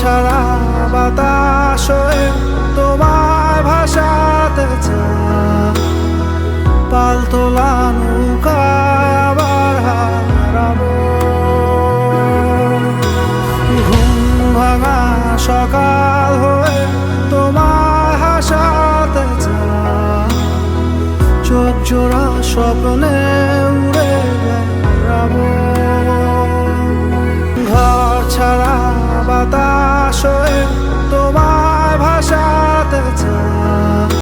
ছাড়া বাতাস হয়ে তোমায় ভাসাতে চাই, পালতোলা নৌকায় আবার হারাবো। ঘুম ভাঙা সকাল হয়ে তোমায় হাসাতে চাই, চোখ জোড়া স্বপ্নে উড়ে বেড়াবো। ঘর ছাড়া বাতাস হয়ে